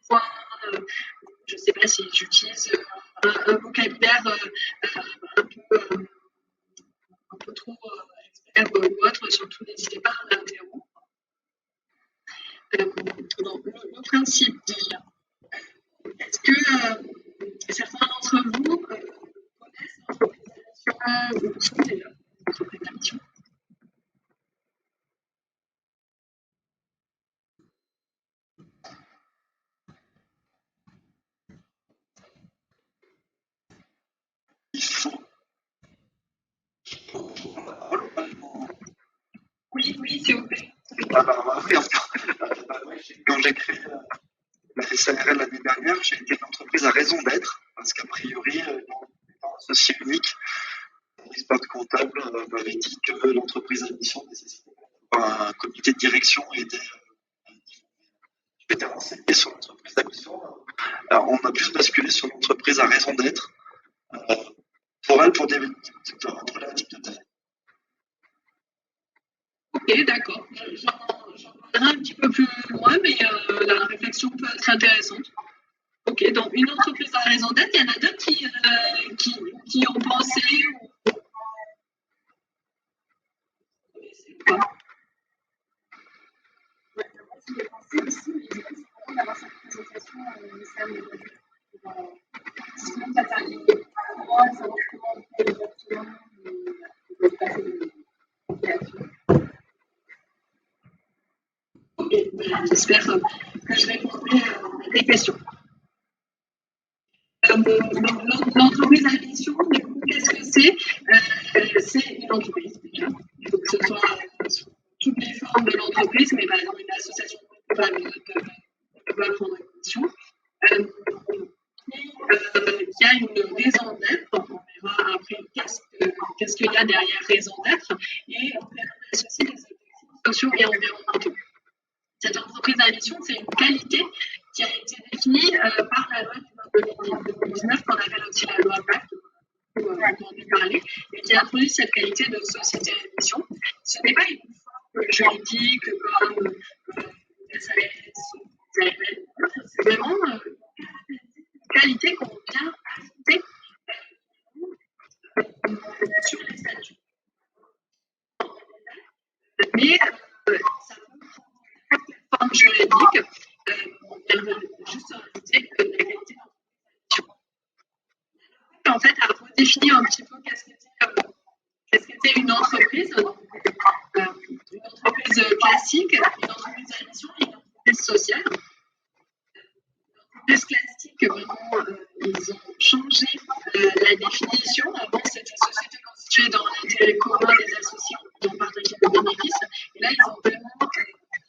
point, je ne sais pas si j'utilise un vocabulaire un peu trop expert ou autre, surtout n'hésitez pas à m'interrompre. Donc, le principe déjà, est-ce que certains d'entre vous connaissent l'organisation ou sont déjà l'entreprise à mission? Oui, oui, s'il vous plaît. Quand j'ai créé la SARL l'année dernière, j'ai été une entreprise à raison d'être, parce qu'a priori, dans un associé unique, l'expert comptable m'avait dit que l'entreprise à mission nécessitait un comité de direction et je m'étais renseigné sur l'entreprise à mission. Alors, on a plus basculé sur l'entreprise à raison d'être, pour elle, pour des problématiques de taille. Ok, d'accord. J'en parlerai un petit peu plus loin, mais la réflexion peut être intéressante. Ok, donc une entreprise à raison d'être, il y en a d'autres qui ont pensé ou pas. J'ai pensé aussi, mais je pense que d'avoir cette présentation initiale sinon ça t'arrive comment savoir comment on fait exactement et passer de création. Ok, j'espère que je répondrai à tes questions. L'entreprise à mission, qu'est-ce que c'est? C'est une entreprise, déjà. Il faut que ce soit sous toutes les formes de l'entreprise, mais par exemple, une association peut pas prendre une mission. Il y a une raison d'être, on verra après qu'est-ce qu'il y a derrière raison d'être, et on verra associer les objectifs sociaux et environnementaux. Cette entreprise à mission, c'est une qualité qui a été définie par la loi du 2019, qu'on appelle aussi la loi Pacte, dont on a parlé, et qui introduit cette qualité de société à mission. Ce n'est pas une forme juridique comme SAS, c'est vraiment une qualité qu'on vient ajouter sur les statuts. Mais ça peut prendre une forme juridique. Elle veut juste rajouter la qualité d'entreprise. En fait, à redéfinir un petit peu qu'est-ce qu'était une entreprise. Une entreprise classique, une entreprise à mission et une entreprise sociale. L'entreprise classique, vraiment, ils ont changé la définition. Avant, c'était société constituée dans l'intérêt commun des associés dont partagent le bénéfice. Et là, ils ont vraiment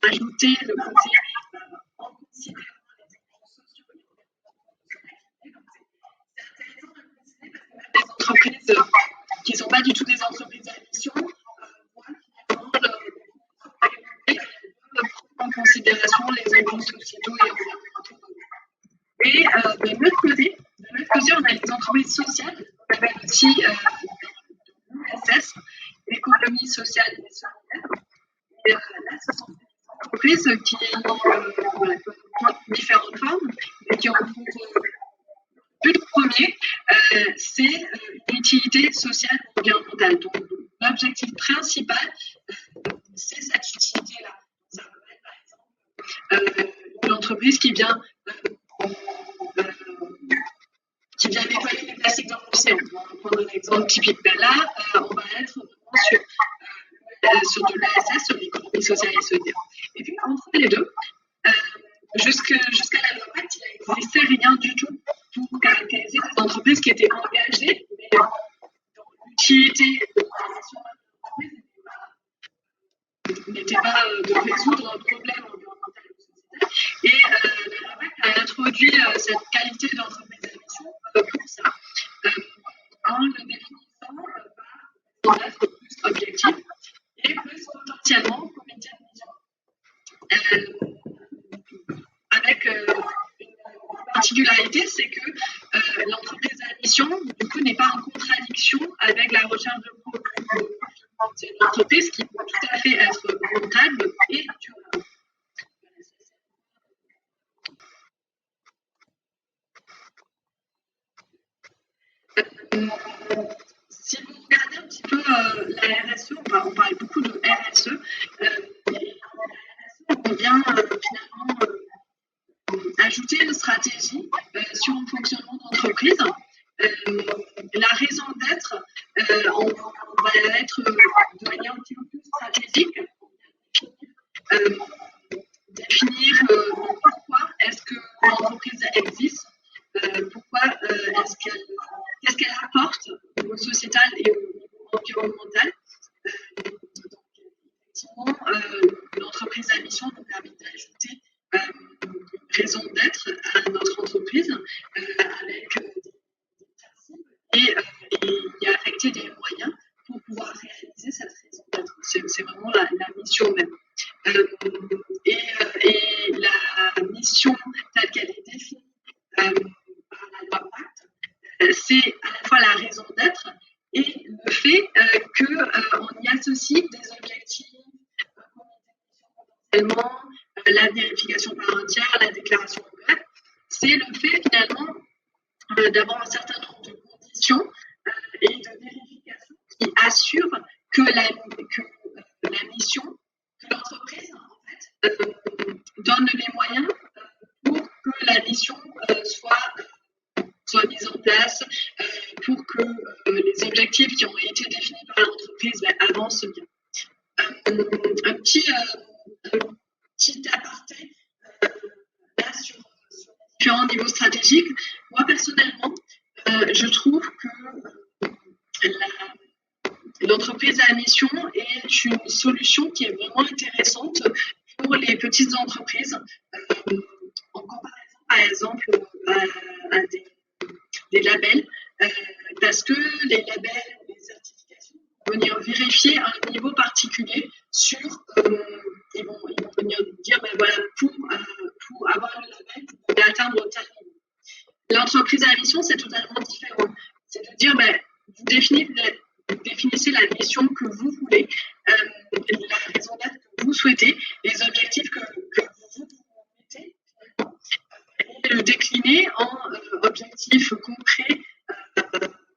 ajouté le côté en considérant les éléments sociaux et les c'est intéressant de le préciser parce que même des entreprises qui ne sont pas du tout des entreprises à mission voient finalement prendre en considération les enjeux sociétaux et environnementaux. Et de l'autre côté, on a les entreprises sociales, qu'on appelle aussi l'ESS, l'économie sociale et solidaire. Et là, ce sont des entreprises qui ont différentes formes, mais qui ont pour but premier, c'est une utilité sociale ou environnementale. Donc, l'objectif principal, c'est cette utilité-là. Ça peut être, par exemple, une entreprise qui vient nettoyer les plastiques dans l'océan. On va prendre un exemple typique. Là, on va être vraiment sur de l'ESS, sur l'économie sociale et solidaire. Et puis, entre les deux, jusqu'à la loi Pacte, il n'existait rien du tout pour caractériser des entreprises qui étaient engagées, mais dans l'utilité de l'organisation de l'entreprise n'était pas de résoudre un problème environnemental ou sociétal. Et la loi Pacte a introduit cette qualité d'entreprise à mission pour ça, en le définissant par une lettre plus objective et plus potentiellement comité de mission. Avec une particularité, c'est que l'entreprise à mission, du coup, n'est pas en contradiction avec la recherche de profit. C'est une entreprise qui peut tout à fait être rentable et durable. Si vous regardez un petit peu la RSE, on parle beaucoup de RSE, et la RSE, on vient finalement ajouter une stratégie sur le fonctionnement d'entreprise. La raison d'être, on va être de manière un petit peu plus stratégique, définir pourquoi est-ce que l'entreprise existe, pourquoi qu'est-ce qu'elle apporte au niveau sociétal et au niveau environnemental. Donc, effectivement, l'entreprise à mission nous permet d'ajouter une raison d'être à notre entreprise avec des principes et y affecter des moyens pour pouvoir réaliser cette raison d'être. C'est vraiment la mission même. Et la mission telle qu'elle est définie par la loi Pacte, c'est à la fois la raison d'être et le fait qu'on y associe des objectifs, potentiellement la vérification par un tiers, la déclaration ouverte. C'est le fait finalement d'avoir un certain nombre de conditions et de vérifications qui assurent que la mission, que l'entreprise en fait, donne les moyens pour que la mission soit mise en place, pour que les objectifs qui ont été définis par l'entreprise avancent bien. Un petit aparté là sur différents niveaux stratégiques. Moi personnellement, je trouve que l'entreprise à mission est une solution qui est vraiment intéressante pour les petites entreprises, en comparaison par exemple à des labels, parce que les labels, les certifications vont venir vérifier un niveau particulier sur, ils vont venir dire, ben voilà, pour avoir le label, vous devez atteindre tel niveau. L'entreprise à mission, c'est totalement différent. C'est de dire, ben, vous définissez la mission que vous voulez, la raison d'être que vous souhaitez, les objectifs que vous mettez, et le décliner en objectifs concrets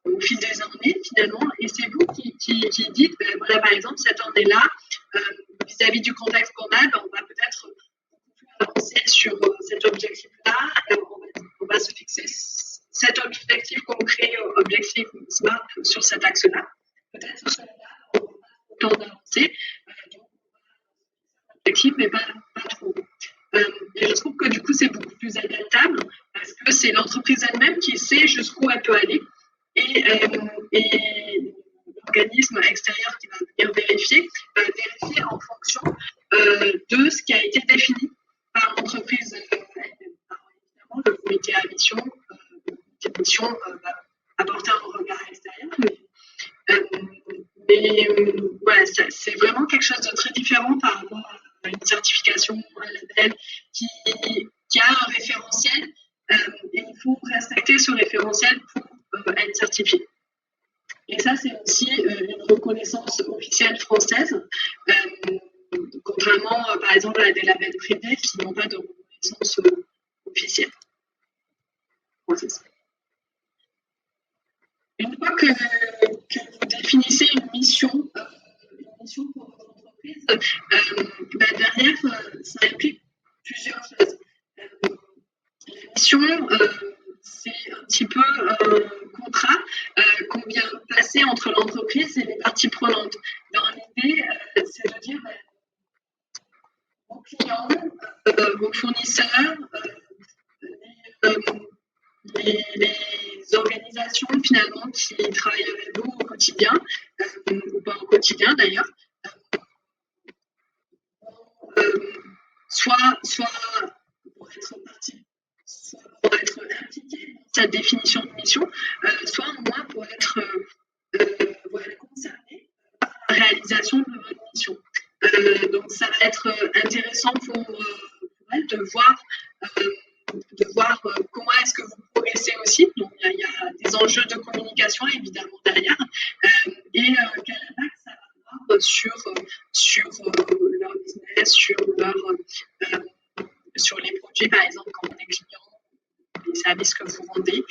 au fil des années finalement. Et c'est vous qui dites, ben, voilà, par exemple, cette année-là, vis-à-vis du contexte qu'on a, ben, on va peut-être beaucoup plus avancer sur cet objectif-là. On va se fixer cet objectif concret, objectif SMART sur cet axe-là. Peut-être sur celui-là, on va pas autant d'avancer. Donc, objectif, mais pas trop. Et je trouve que du coup, c'est beaucoup plus adaptable parce que c'est l'entreprise elle-même qui sait jusqu'où elle peut aller et l'organisme extérieur qui va venir vérifier en fonction de ce qui a été défini par l'entreprise elle-même. Alors, évidemment, le comité à mission, va apporter un regard extérieur, mais voilà, c'est vraiment quelque chose de très différent par rapport à une certification, un label qui a un référentiel et il faut respecter ce référentiel pour être certifié. Et ça, c'est aussi une reconnaissance officielle française, contrairement par exemple à des labels privés qui n'ont pas de reconnaissance officielle française. Une fois que vous définissez une mission pour votre entreprise, derrière, ça implique plusieurs choses. La mission, c'est un petit peu un contrat qu'on vient placer entre l'entreprise et les parties prenantes. Dans l'idée, c'est de dire vos clients, vos fournisseurs, les organisations finalement qui travaillent avec vous au quotidien, ou pas au quotidien d'ailleurs, soit pour être partie, soit pour être impliqué dans cette définition de mission, soit au moins pour être concerné par la réalisation de votre mission. Donc ça va être intéressant pour elle de voir comment est-ce que vous progressez aussi. Donc il y a des enjeux de communication évidemment derrière et quel impact ça va avoir sur leur business, sur les produits par exemple quand on est client, les services que vous vendez.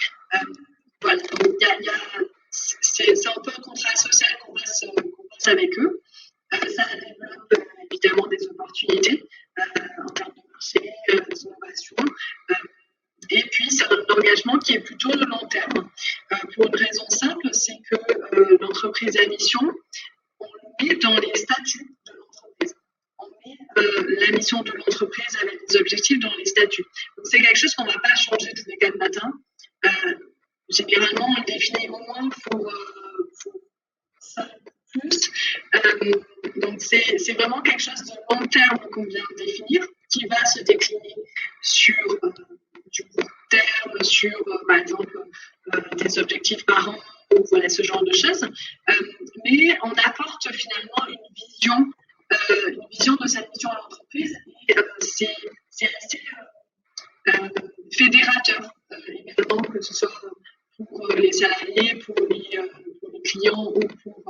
Voilà, donc il y a c'est un peu un contrat social qu'on passe avec eux. Ça développe évidemment des opportunités en termes de marché, d'innovation. Et puis, c'est un engagement qui est plutôt de long terme. Pour une raison simple, c'est que l'entreprise à mission, on le met dans les statuts de l'entreprise. On met la mission de l'entreprise avec des objectifs dans les statuts. Donc, c'est quelque chose qu'on ne va pas changer tous les 4 matins. Généralement, on le définit au moins pour 5 plus. Donc, c'est vraiment quelque chose de long terme qu'on vient de définir, qui va se décliner sur du court terme, sur, par exemple, des objectifs par an, ou voilà, ce genre de choses. Mais on apporte finalement une vision de cette mission à l'entreprise, et c'est resté fédérateur également, que ce soit pour les salariés, pour les clients ou pour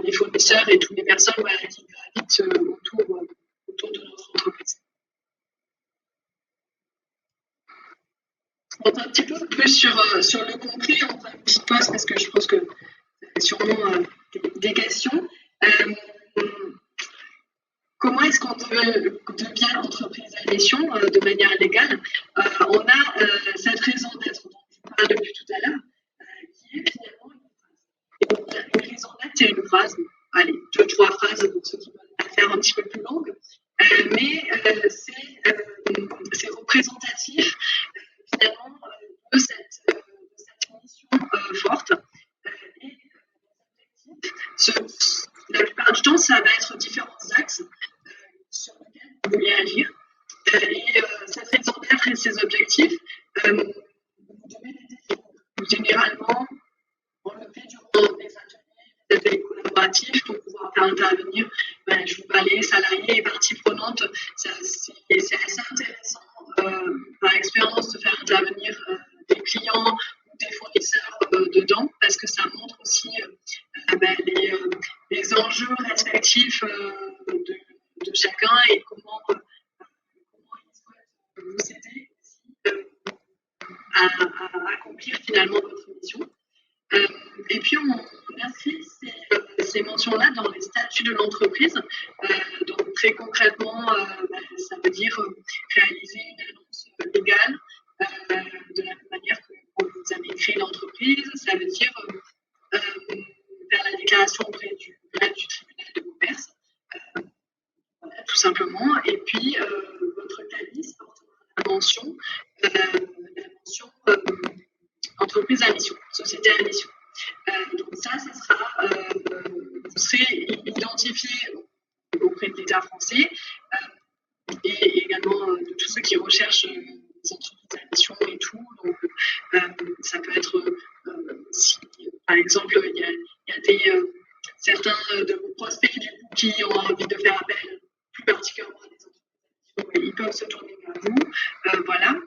les fournisseurs et toutes les personnes qui gravitent autour de notre entreprise. On va un petit peu plus sur le concret, on va une petite pause parce que je pense que c'est sûrement des questions. Comment est-ce qu'on devient entreprise à mission de manière légale? On a cette raison d'être dont je parle depuis tout à l'heure, qui est finalement une phrase. Une raison d'être, c'est une phrase, allez, 2-3 phrases pour ceux qui veulent la faire un petit peu plus longue, mais c'est représentatif finalement de cette mission forte. Et la plupart du temps, ça va être différents axes sur lesquels vous voulez agir. Et cette raison d'être et ses objectifs, vous devez les définir. Généralement, on le fait durant des ateliers, des ateliers collaboratifs pour pouvoir faire intervenir les salariés et parties prenantes. C'est assez intéressant par expérience de faire intervenir des clients ou des fournisseurs dedans, parce que ça montre aussi les enjeux respectifs de chacun et comment ils souhaitent vous aider aussi à accomplir finalement votre mission. Et puis on inscrit ces mentions-là dans les statuts de l'entreprise. Donc très concrètement, ça veut dire réaliser une annonce légale de la même manière que vous avez créé l'entreprise. Ça veut dire faire la déclaration auprès du tribunal de commerce, voilà, tout simplement. Et puis votre cabis portera la mention entreprise à mission, société à mission. Donc ça sera, vous serez identifié auprès de l'État français et également de tous ceux qui recherchent les entreprises à mission et tout. Donc ça peut être, si par exemple il y a certains de vos prospects du coup, qui ont envie de faire appel plus particulièrement à des entreprises à mission, ils peuvent se tourner vers vous. Voilà.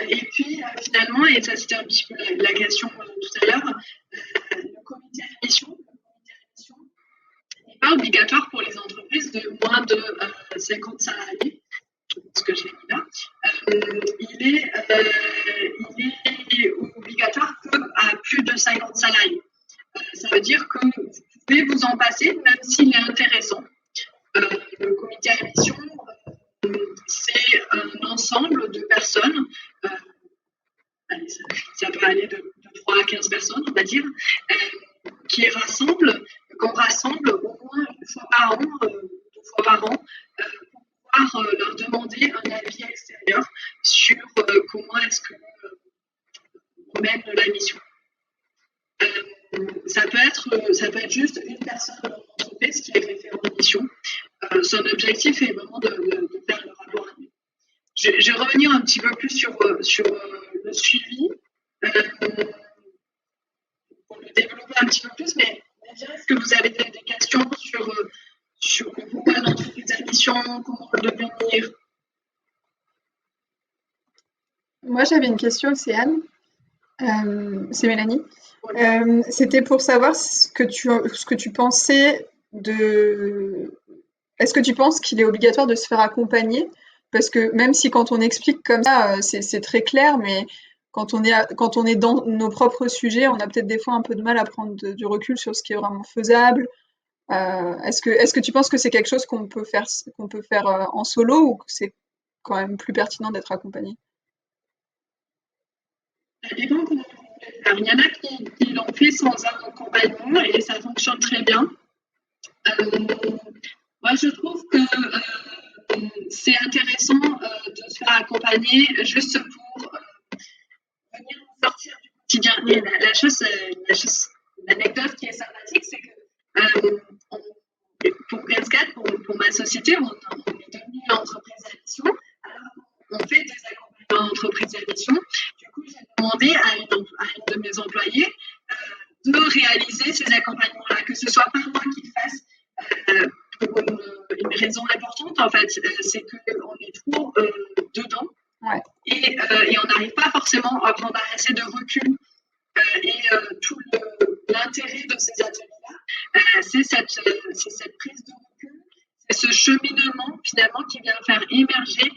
Et puis finalement, et ça c'était un petit peu la question tout à l'heure, le comité à mission n'est pas obligatoire pour les entreprises de moins de 50 salariés. Je pense que je l'ai mis là. Il est obligatoire qu'à plus de 50 salariés. Ça veut dire que vous pouvez vous en passer, même s'il est intéressant. Le comité à mission, c'est un ensemble de personnes, ça peut aller de 3 à 15 personnes, on va dire, qu'on rassemble au moins une fois par an, 2 fois par an, pour pouvoir leur demander un avis extérieur sur comment est-ce qu'on mène la mission. Ça peut être juste une personne de l'entreprise qui est référente de mission. Son objectif est vraiment de faire le rapport annuel. Je vais revenir un petit peu plus sur le suivi pour le développer un petit peu plus, mais est-ce que vous avez des questions sur pourquoi l'entreprise à mission, comment le devenir? Moi, j'avais une question, c'est Anne. C'est Mélanie. C'était pour savoir ce que tu pensais de... Est-ce que tu penses qu'il est obligatoire de se faire accompagner? Parce que même si quand on explique comme ça, c'est très clair, mais quand on est dans nos propres sujets, on a peut-être des fois un peu de mal à prendre du recul sur ce qui est vraiment faisable. Est-ce que tu penses que c'est quelque chose qu'on peut faire en solo ou que c'est quand même plus pertinent d'être accompagné? Ça dépend comment on veut le faire. Il y en a qui l'ont fait sans un accompagnement et ça fonctionne très bien. Moi, je trouve que c'est intéressant de se faire accompagner juste pour venir nous sortir du quotidien. Et l'anecdote qui est sympathique, c'est que pour PS4, pour ma société, on est devenu une entreprise à mission. Alors, on fait des accompagnements d'entreprise à mission. Du coup, j'ai demandé à une de mes employés de réaliser ces accompagnements-là, que ce soit par moi qui le fasse. Pour une raison importante, en fait, c'est qu'on est trop dedans. Ouais. Et on n'arrive pas forcément à prendre assez de recul. Et tout l'intérêt de ces ateliers-là, c'est cette prise de recul, c'est ce cheminement finalement qui vient faire émerger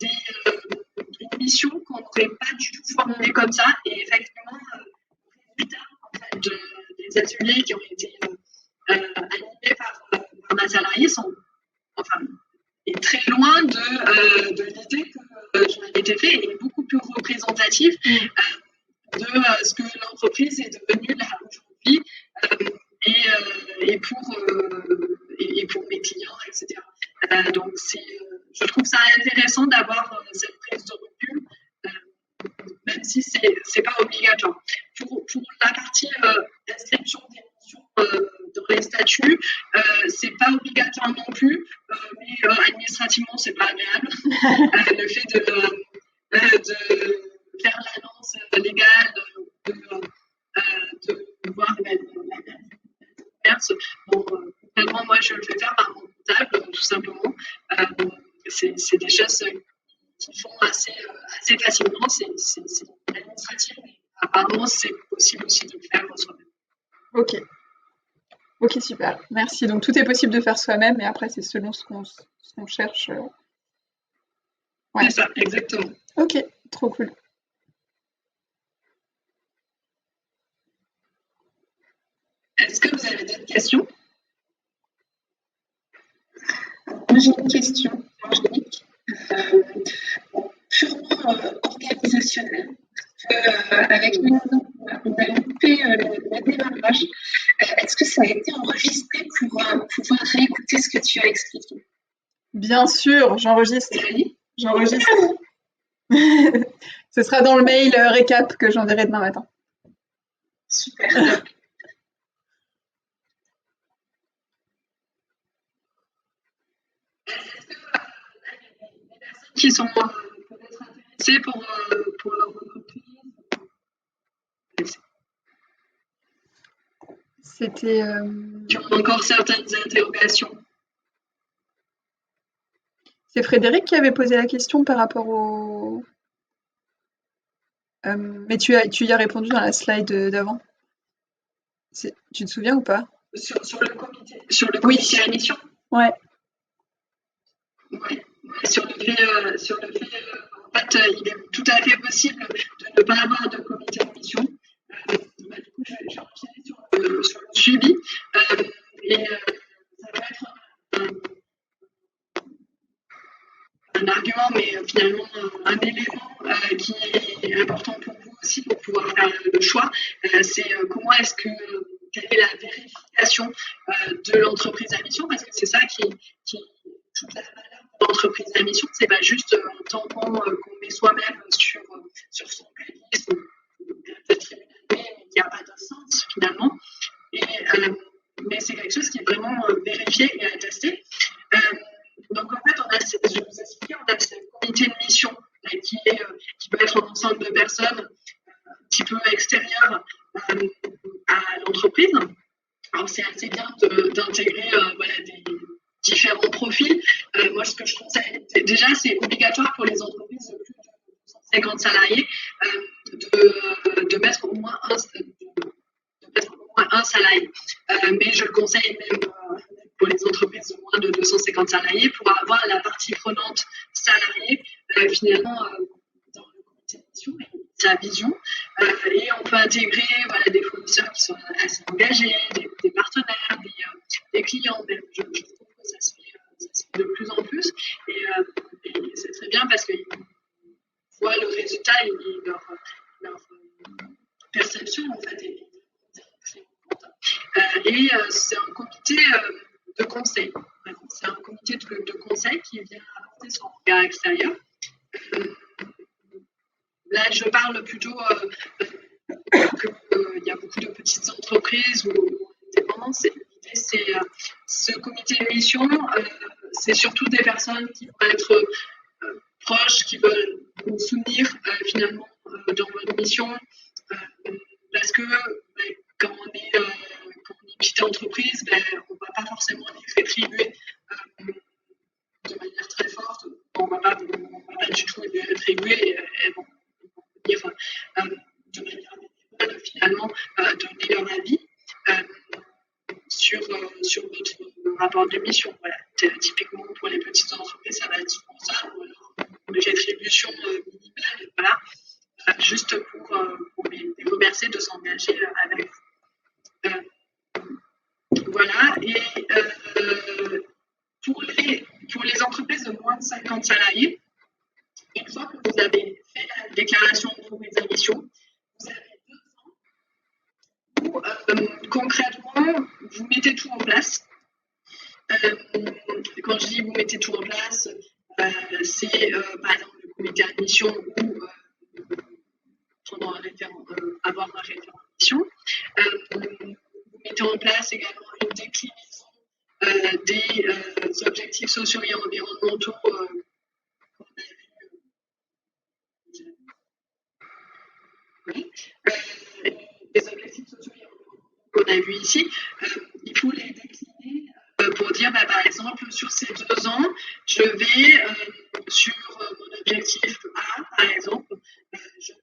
une mission qu'on n'aurait pas du tout formulée comme ça. Et effectivement, le résultat en fait, des ateliers qui ont été animés par ma salariée est très loin de l'idée que j'en avais été fait et beaucoup plus représentatif de ce que l'entreprise est devenue là aujourd'hui et pour mes clients, etc. Donc, je trouve ça intéressant d'avoir cette prise de recul, même si c'est pas obligatoire. Pour la partie inscription des missions dans les statuts, c'est pas obligatoire non plus, mais administrativement, c'est pas agréable. Le fait de faire l'annonce légale, de voir la commerce. Bon, finalement, moi, je le fais faire par mon comptable, tout simplement. C'est des choses qui font assez facilement. C'est administratif, mais apparemment, c'est possible aussi de le faire soi-même. Ok, super. Merci. Donc, tout est possible de faire soi-même, mais après, c'est selon ce qu'on cherche. Ouais. C'est ça, exactement. Ok, trop cool. Est-ce que vous avez d'autres questions? Moi, j'ai une question, Angélique, purement organisationnelle. Avec nous, on a loupé le démarrage. Est-ce que ça a été enregistré pour pouvoir réécouter ce que tu as expliqué? Bien sûr, j'enregistre. Ce sera dans le mail récap que j'enverrai demain matin. Super. Qui sont peut-être intéressés pour leur entreprise. C'était. Qui ont encore certaines interrogations. C'est Frédéric qui avait posé la question par rapport au. Mais tu y as répondu dans la slide d'avant. Tu te souviens ou pas? Sur le comité à mission. Ouais. Ouais. Sur le fait, en fait, il est tout à fait possible de ne pas avoir de comité de mission. Du coup, j'ai enchaîné sur le suivi. Et ça peut être un argument, mais finalement un élément qui est important pour vous aussi pour pouvoir faire le choix. C'est quelle est la vérification de l'entreprise à mission, parce que c'est ça qui toute la valeur de l'entreprise à mission, c'est pas juste un tampon qu'on met soi-même sur son calice, peut-être mais qui n'a pas de sens finalement. Mais c'est quelque chose qui est vraiment vérifié et attesté. Donc en fait, je vous expliquais, on a ce comité de mission qui peut être un ensemble de personnes un petit peu extérieures à l'entreprise. Alors c'est assez bien d'intégrer des différents profils. Moi, ce que je conseille, déjà, c'est obligatoire pour les entreprises de plus de 150 salariés de mettre au moins un salarié. Mais je le conseille même pour les entreprises de moins de 250 salariés pour avoir la partie prenante salariée finalement dans le comité de mission et sa vision. Et on peut intégrer des fournisseurs qui sont assez engagés, des partenaires, des clients. Je trouve que ça se fait de plus en plus. Et c'est très bien parce qu'ils voient le résultat et leur perception, en fait, est très importante. Et c'est un comité de conseil. C'est un comité de conseil qui vient apporter son regard extérieur. Là, je parle plutôt qu'il y a beaucoup de petites entreprises ou indépendantes. L'idée, c'est ce comité de mission, c'est surtout des personnes qui vont être proches, qui veulent nous soutenir finalement dans votre mission, parce que quand on est une petite entreprise, on ne va pas forcément les rétribuer de manière très forte. On ne va pas du tout les rétribuer. Elles vont venir de manière bénévole, finalement, donner leur avis sur notre rapport de mission. Voilà. Typiquement, pour les petites entreprises, ça va être souvent ça, ou alors des rétributions minimales, voilà, juste pour les remercier de s'engager avec vous. Voilà. Et pour les entreprises de moins de 50 salariés, une fois que vous avez fait la déclaration d'entreprise à mission, vous avez 2 ans où concrètement, vous mettez tout en place. Quand je dis vous mettez tout en place, c'est par exemple le comité admission ou avoir un référent admission. Vous mettez en place également une déclinaison des objectifs sociaux et environnementaux les objectifs sociaux et environnementaux qu'on a vus ici. Il faut les décliner pour dire, par exemple, sur ces 2 ans, je vais sur mon objectif A, par exemple, je vais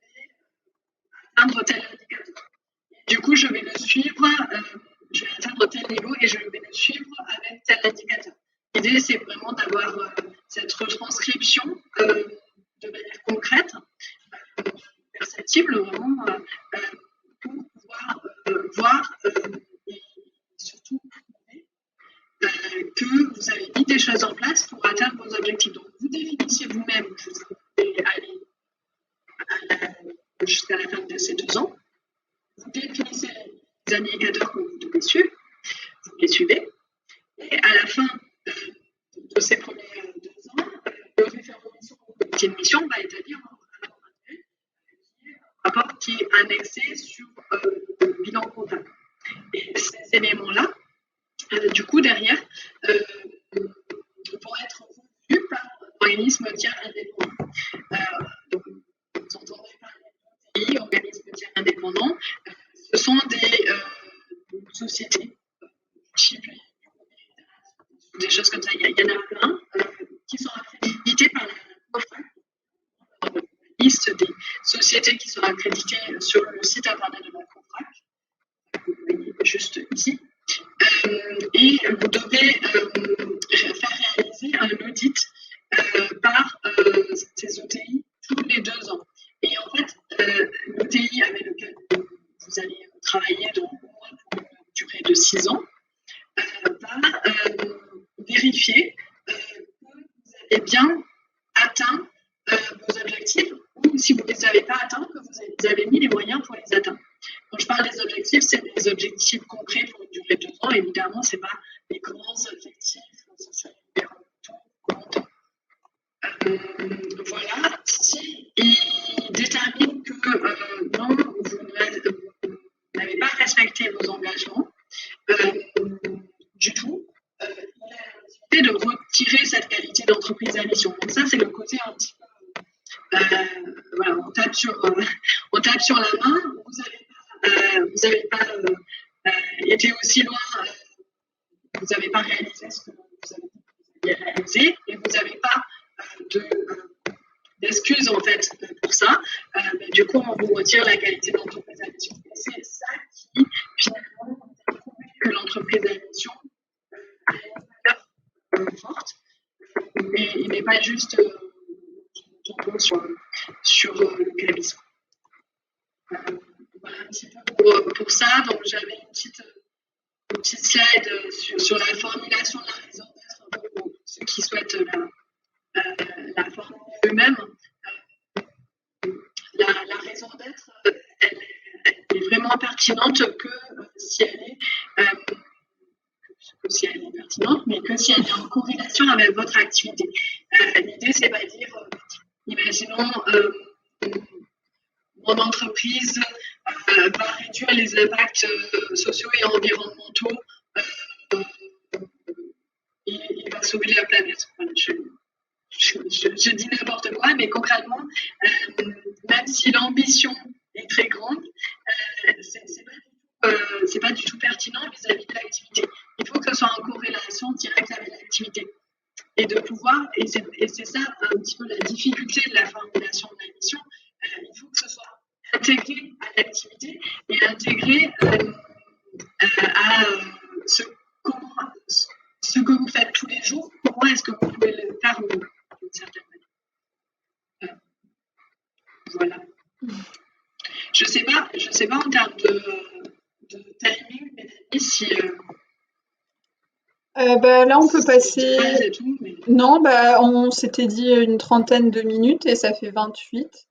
atteindre tel indicateur. Du coup, je vais le suivre, je vais atteindre tel niveau et je vais le suivre avec tel indicateur. L'idée, c'est vraiment d'avoir cette retranscription de manière concrète, perceptible, vraiment, pour pouvoir voir et surtout que vous avez mis des choses en place pour atteindre vos objectifs. Donc, vous définissez vous-même que vous pouvez aller jusqu'à la fin de ces 2 ans. Vous définissez les indicateurs que vous devez suivre, vous les suivez, et à la fin de ces premiers 2 ans, le référent mission ou le comité de mission va établir un rapport qui est annexé sur le bilan comptable. Et ces éléments-là, du coup, derrière, vont être revus par l'organisme tiers indépendant. Donc, vous entendrez parler d'OTI, organisme tiers indépendant. Ce sont des sociétés, des choses comme ça. Il y en a plein qui sont accréditées par la COFRAC. Une liste des sociétés qui sont accréditées sur le site internet de la COFRAC. Vous voyez juste ici. Et vous devez faire réaliser un audit par ces OTI tous les 2 ans. Et en fait, l'OTI avec lequel vous allez travailler au moins pour une durée de 6 ans va vérifier que vous avez bien atteint vos objectifs ou si vous ne les avez pas atteints, que vous avez mis les moyens pour les atteindre. Quand je parle des objectifs, c'est des objectifs concrets pour une durée de 2 ans. Évidemment, ce n'est pas les grands objectifs sociaux et environnementaux. Voilà. Si il détermine que non, vous n'avez pas respecté vos engagements du tout, il a la possibilité de retirer cette qualité d'entreprise à mission. Donc ça, c'est le côté un petit peu... voilà, on tape sur la main. Vous n'avez pas été aussi loin, vous n'avez pas réalisé ce que vous avez réalisé et vous n'avez pas d'excuses en fait pour ça. Du coup, on vous retire la qualité d'entreprise à mission. Et c'est ça qui, finalement, prouve que l'entreprise à mission a une valeur forte. Et il n'est pas juste sur le cannabis. Voilà un petit peu pour ça. Donc j'avais une petite slide sur la formulation de la raison d'être pour ceux qui souhaitent la formuler eux-mêmes. La raison d'être, elle est vraiment pertinente que si elle est pertinente, mais que si elle est en corrélation avec votre activité. L'idée, c'est pas dire, imaginons, mon entreprise va réduire les impacts sociaux et environnementaux et va sauver la planète. Voilà, je dis n'importe quoi, mais concrètement, même si l'ambition est très grande, c'est pas du tout pertinent vis-à-vis de l'activité. Il faut que ce soit en corrélation directe avec l'activité. Et de pouvoir, et c'est ça un petit peu la difficulté de la formulation de la mission, il faut que ce soit intégré à l'activité et intégré à ce que vous faites tous les jours. Comment est-ce que vous pouvez le faire d'une certaine manière. Voilà. Je sais pas en termes de timing, Mélanie, si là, on peut passer. tout, mais... Non, on s'était dit une trentaine de minutes et ça fait 28.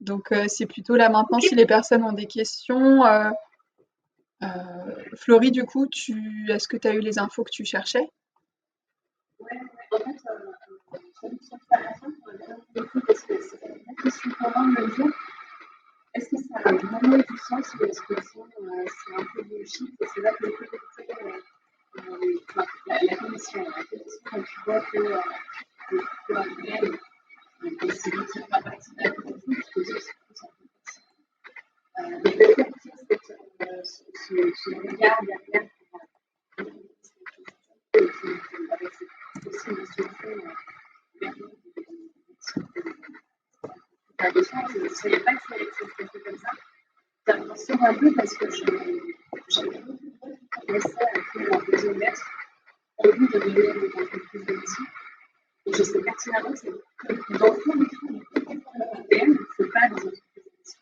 Donc, c'est plutôt là maintenant si les personnes ont des questions. Florie, du coup, est-ce que tu as eu les infos que tu cherchais? Oui, en fait, traduction à la fin, pour la dernière fois, parce que c'est une question pour moi de me dire, est-ce que ça a vraiment du sens ou est-ce que c'est un peu bullshit et c'est là que le côté la commission, quand tu vois que pour un réel, et c'est lui qui fera partie de la commission, je te dis que c'est mais le fait qu'il y ait ce regard derrière avec cette aussi une solution la défense, je ne savais pas que ça allait se passer comme ça. Ça me rassure un peu parce que j'avais beaucoup de gens qui connaissaient un peu la raison d'être en vue de donner des entreprises de mission. Et je sais pertinemment que dans le fond, les fonds européennes, ce n'est pas des entreprises de mission.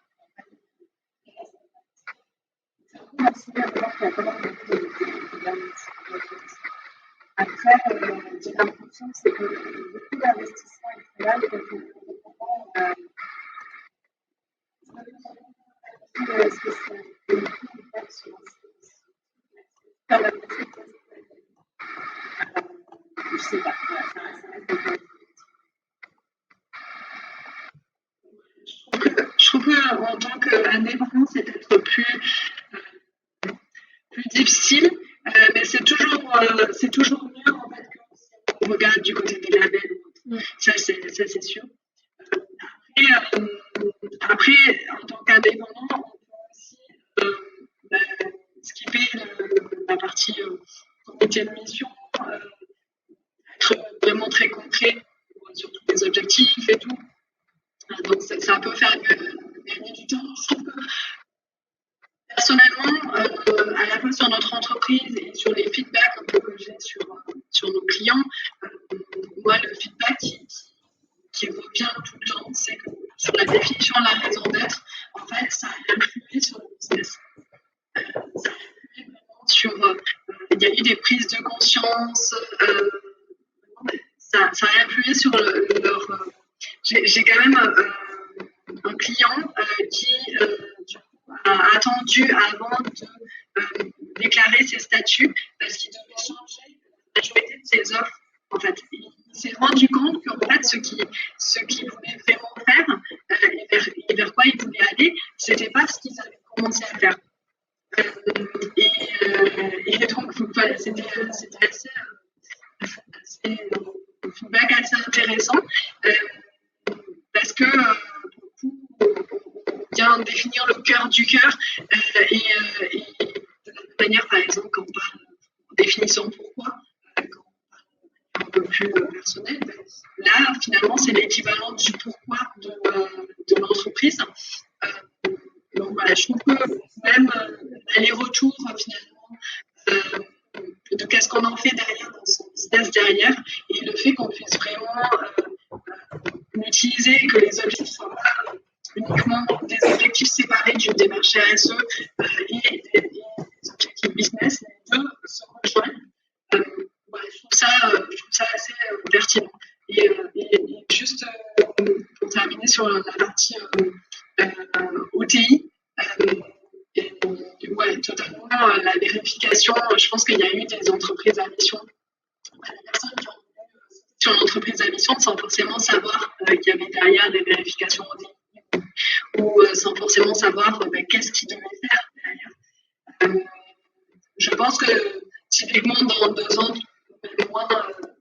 C'est un peu rassuré à voir qu'il y a quand même beaucoup de garanties. Après, j'ai l'impression que c'est que beaucoup d'investissements et là, quand on est-ce que c'est une impact sur je sais pas, ça reste Je trouve qu'en tant qu'indépendant, c'est peut-être plus difficile, mais c'est toujours mieux en fait que si on regarde du côté des labels. Ça, c'est sûr. Après, en tant qu'indépendant, on peut aussi skipper la partie comité de mission, être vraiment très concret sur tous les objectifs et tout. Donc ça peut faire gagner du temps. Je trouve que personnellement, à la fois sur notre entreprise et sur les feedbacks un peu que j'ai sur nos clients, moi le feedback qui revient tout le temps, c'est que sur la définition de la raison d'être, en fait, ça a influé sur le business. Ça a influé vraiment sur... il y a eu des prises de conscience, ça a influé sur leur... J'ai quand même un client qui du coup, a attendu avant de déclarer ses statuts parce qu'il devait changer la majorité de ses offres. En fait, il s'est rendu compte qu'en fait, ce qu'il voulait vraiment faire et vers quoi il voulait aller, c'était pas ce qu'ils avaient commencé à faire. Et donc, voilà, c'était assez feedback assez intéressant parce que on vient définir le cœur du cœur et de la même manière, par exemple, quand on parle en définissant pourquoi, quand on parle un peu plus personnel, là, finalement, c'est l'équivalent du pourquoi de l'entreprise. Donc voilà, je trouve que même l'aller-retour, finalement, de qu'est-ce qu'on en fait derrière dans son business derrière et le fait qu'on puisse vraiment l'utiliser et que les objectifs ne soient pas uniquement des objectifs séparés parler d'une démarche RSE et des objectifs business, les deux se rejoignent. Voilà, je trouve ça assez pertinent. Et juste pour terminer sur la partie OTI, ouais, totalement, la vérification, je pense qu'il y a eu des entreprises à mission, des personnes qui ont sur l'entreprise à mission sans forcément savoir qu'il y avait derrière des vérifications OTI ou sans forcément savoir qu'est-ce qu'ils devaient faire derrière. Je pense que typiquement dans 2 ans, même moins,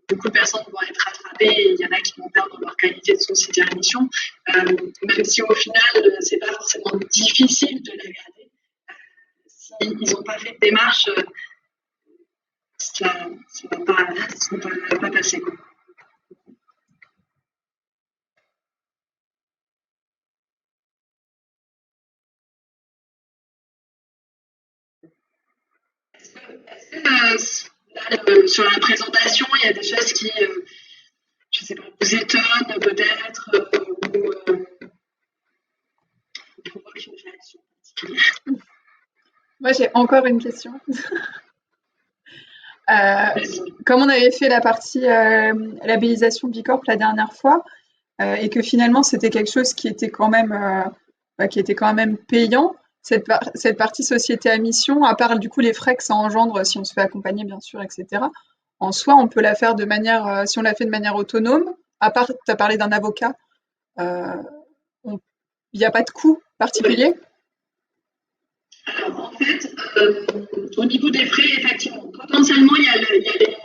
beaucoup de personnes vont être rattrapées et il y en a qui vont perdre leur qualité de société à mission, même si au final, c'est pas forcément difficile de la garder. S'ils n'ont pas fait de démarche, ça ne va pas passer. Quoi. Sur la présentation, il y a des choses qui, je sais pas, vous étonnent peut-être, ou provoquent une réaction particulière. Moi, j'ai encore une question. Comme on avait fait la partie labellisation Bicorp la dernière fois, et que finalement c'était quelque chose qui était quand même payant, cette partie société à mission, à part du coup les frais que ça engendre si on se fait accompagner bien sûr, etc. En soi, on peut la faire de manière, si on la fait de manière autonome, à part, tu as parlé d'un avocat, il n'y a pas de coût particulier? Alors, en fait, au niveau des frais, effectivement, potentiellement, il y a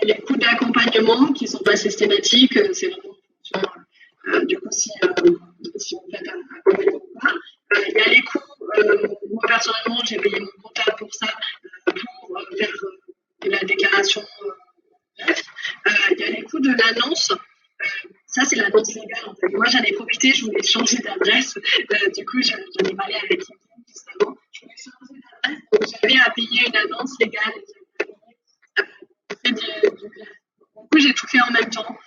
les coûts d'accompagnement qui ne sont pas systématiques. C'est vraiment en fonction, du coup, si on fait un accompagnement ou pas. Il y a les coûts, moi, personnellement, j'ai payé mon comptable pour ça, pour faire la déclaration. Bref, il y a les coûts de l'annonce. Ça, c'est l'annonce légale, en fait. Moi, j'en ai profité, je voulais changer d'adresse. Du coup, j'en ai parlé avec Lydie juste avant. Je voulais changer d'adresse, donc j'avais à payer une annonce légale. Du coup, j'ai tout fait en même temps.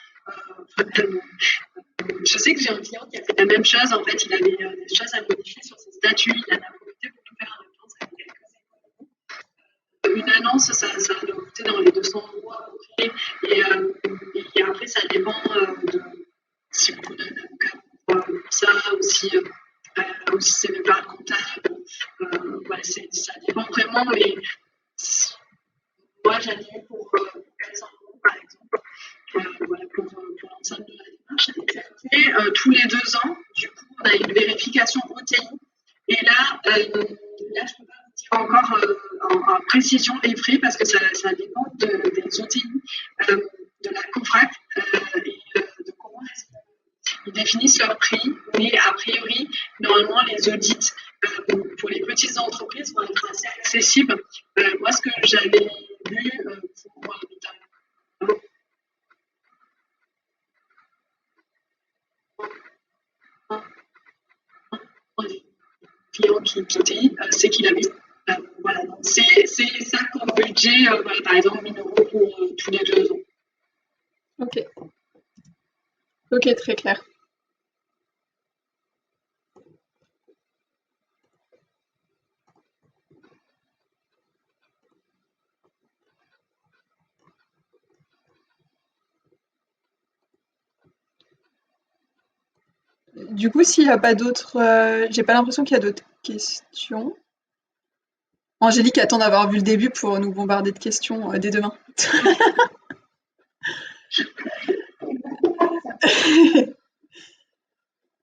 Je sais que j'ai un client qui a fait la même chose. En fait, il avait des choses à modifier sur ses statuts. Il en a profité pour tout faire en même temps. Ça fait quelques économies. Une annonce, ça doit coûter dans les 200 € à peu près. Et après, ça dépend de si vous donnez un avocat pour ça, ou si c'est même pas le comptable. Ouais, ça dépend vraiment. Mais moi, j'en ai eu pour 400 € par exemple. Voilà, pour l'ensemble de la démarche. Et tous les 2 ans, du coup, on a une vérification OTI. Et là, je ne peux pas vous dire encore en précision les frais parce que ça dépend des OTI, de la COFRAC et de comment est-ce qu'ils définissent leur prix. Mais a priori, normalement, les audits pour les petites entreprises vont être assez accessibles. Moi, ce que j'avais vu pour notamment client qui dit, c'est qu'il avait. Voilà, donc c'est ça comme budget, voilà, par exemple 1 000 € pour tous les 2 ans. Ok. Ok, très clair. Du coup, s'il n'y a pas d'autres, j'ai pas l'impression qu'il y a d'autres questions. Angélique attend d'avoir vu le début pour nous bombarder de questions dès demain.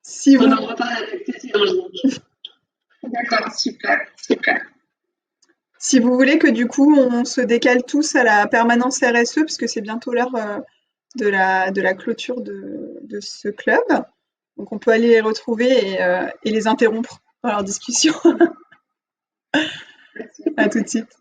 Si vous... On en reparle avec plaisir, Angélique. D'accord, super, super. Si vous voulez que du coup on se décale tous à la permanence RSE, parce que c'est bientôt l'heure de la clôture de ce club, donc on peut aller les retrouver et les interrompre dans leur discussion. À tout de suite.